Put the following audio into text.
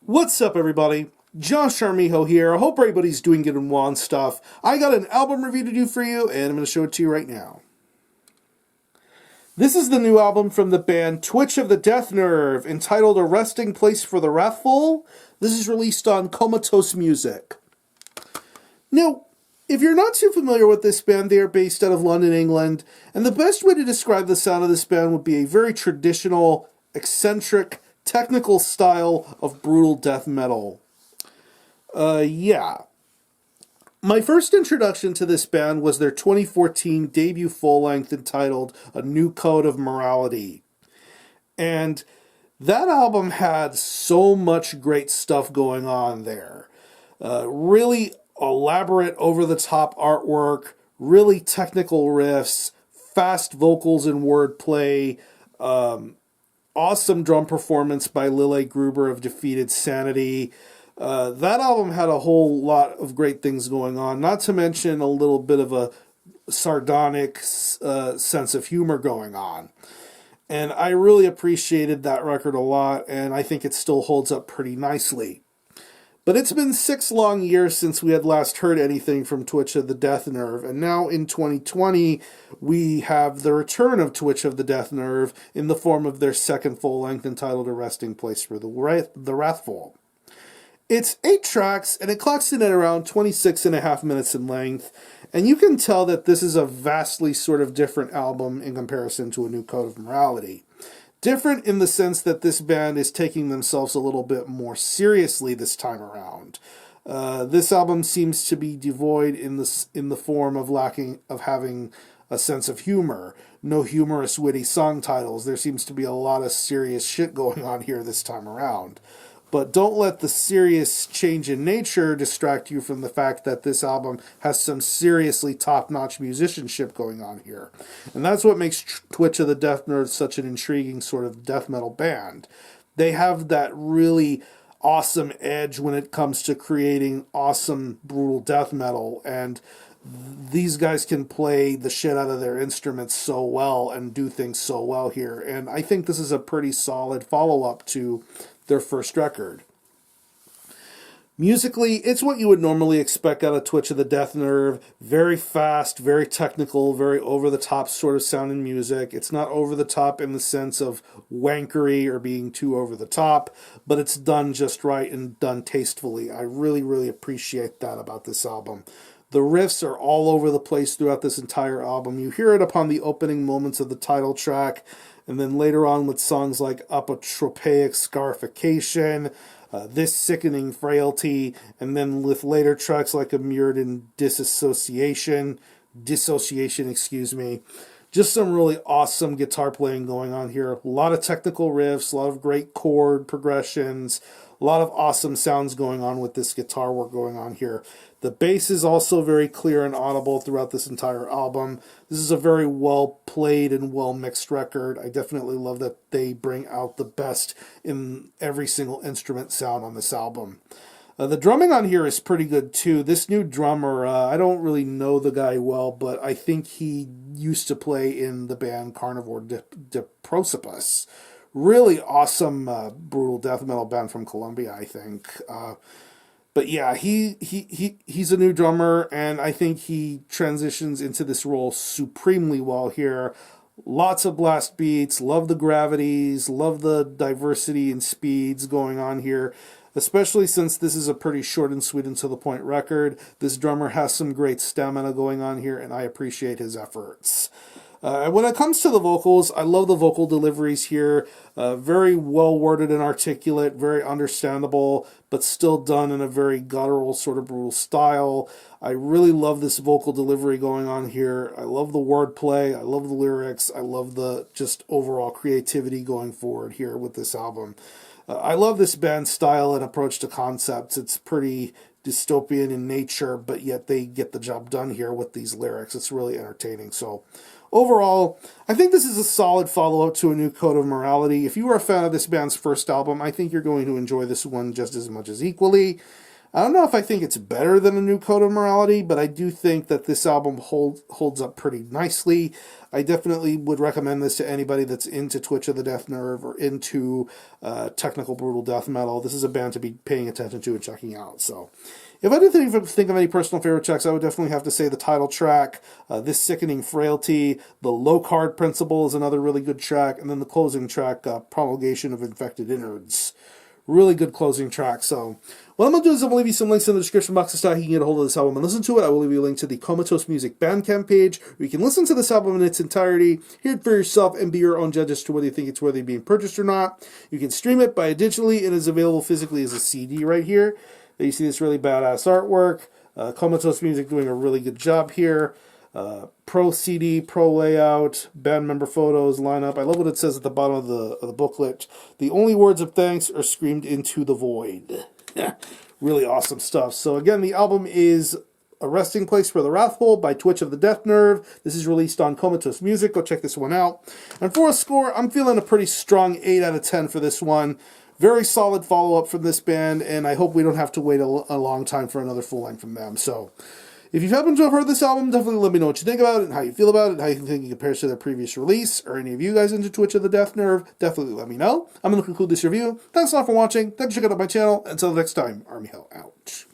What's up, everybody? Josh Armijo here. I hope everybody's doing good and well and stuff. I got an album review to do for you, and I'm going to show it to you right now. This is the new album from the band Twitch of the Death Nerve, entitled A Resting Place for the Wrathful. This is released on Comatose Music. Now, if you're not too familiar with this band, they are based out of London, England, and the best way to describe the sound of this band would be a very traditional, eccentric, technical style of brutal death metal. Yeah. My first introduction to this band was their 2014 debut full-length entitled A New Code of Morality. And that album had so much great stuff going on there. Really elaborate, over-the-top artwork, really technical riffs, fast vocals and wordplay, awesome drum performance by Lille Gruber of Defeated Sanity. That album had a whole lot of great things going on, not to mention a little bit of a sardonic sense of humor going on. And I really appreciated that record a lot, and I think it still holds up pretty nicely. But it's been 6 long years since we had last heard anything from Twitch of the Death Nerve, and now in 2020, we have the return of Twitch of the Death Nerve in the form of their second full-length entitled A Resting Place for the Wrathful. It's 8 tracks, and it clocks in at around 26.5 minutes in length, and you can tell that this is a vastly sort of different album in comparison to A New Code of Morality. Different in the sense that this band is taking themselves a little bit more seriously this time around. This album seems to be devoid in the form of having a sense of humor. No humorous, witty song titles. There seems to be a lot of serious shit going on here this time around. But don't let the serious change in nature distract you from the fact that this album has some seriously top-notch musicianship going on here. And that's what makes Twitch of the Death Nerve such an intriguing sort of death metal band. They have that really awesome edge when it comes to creating awesome, brutal death metal, and these guys can play the shit out of their instruments so well and do things so well here. And I think this is a pretty solid follow-up to their first record. Musically, it's what you would normally expect out of Twitch of the Death Nerve. Very fast, very technical, very over-the-top sort of sounding music. It's not over-the-top in the sense of wankery or being too over-the-top, but it's done just right and done tastefully. I really, really appreciate that about this album. The riffs are all over the place throughout this entire album. You hear it upon the opening moments of the title track, and then later on with songs like Apotropaic Scarification, This Sickening Frailty, and then with later tracks like Immured in Dissociation, Just some really awesome guitar playing going on here. A lot of technical riffs, a lot of great chord progressions, a lot of awesome sounds going on with this guitar work going on here. The bass is also very clear and audible throughout this entire album. This is a very well played and well mixed record. I definitely love that they bring out the best in every single instrument sound on this album. The drumming on here is pretty good too. This new drummer, I don't really know the guy well, but I think he used to play in the band Carnivore de Prosopis. Really awesome brutal death metal band from Colombia, I think. But yeah, he's a new drummer, and I think he transitions into this role supremely well here. Lots of blast beats, love the gravities, love the diversity and speeds going on here, especially since this is a pretty short and sweet and to the point record. This drummer has some great stamina going on here, and I appreciate his efforts. When it comes to the vocals, I love the vocal deliveries here. Very well worded and articulate, very understandable, but still done in a very guttural, sort of brutal style. I really love this vocal delivery going on here. I love the wordplay. I love the lyrics. I love the just overall creativity going forward here with this album. I love this band's style and approach to concepts. It's pretty dystopian in nature, but yet they get the job done here with these lyrics. It's really entertaining. So overall, I think this is a solid follow-up to A New Code of Morality. If you are a fan of this band's first album, I think you're going to enjoy this one just as much as equally. I don't know if I think it's better than A New Code of Morality, but I do think that this album holds up pretty nicely. I definitely would recommend this to anybody that's into Twitch of the Death Nerve or into technical brutal death metal. This is a band to be paying attention to and checking out. So, if I did think of any personal favorite tracks, I would definitely have to say the title track, This Sickening Frailty, the Low Card Principle is another really good track, and then the closing track, Promulgation of Infected Innards. Really good closing track. So what I'm going to do is I'm going to leave you some links in the description box so you can get a hold of this album and listen to it. I will leave you a link to the Comatose Music Bandcamp page where you can listen to this album in its entirety, hear it for yourself, and be your own judge as to whether you think it's worthy of being purchased or not. You can stream it by digitally. It is available physically as a CD right here. You see this really badass artwork. Comatose Music doing a really good job here. Pro CD, pro layout, band member photos, lineup. I love what it says at the bottom of the booklet. The only words of thanks are screamed into the void. Really awesome stuff. So again, the album is A Resting Place for the Wrathful by Twitch of the Death Nerve. This is released on Comatose Music. Go check this one out. And for a score, I'm feeling a pretty strong 8 out of 10 for this one. Very solid follow-up from this band, and I hope we don't have to wait a long time for another full length from them. So, if you happen to have heard this album, definitely let me know what you think about it, and how you feel about it, and how you think it compares to their previous release, or any of you guys into Twitch of the Death Nerve, definitely let me know. I'm going to conclude this review. Thanks a lot for watching. Thanks for checking out my channel. Until next time, Army Hell out.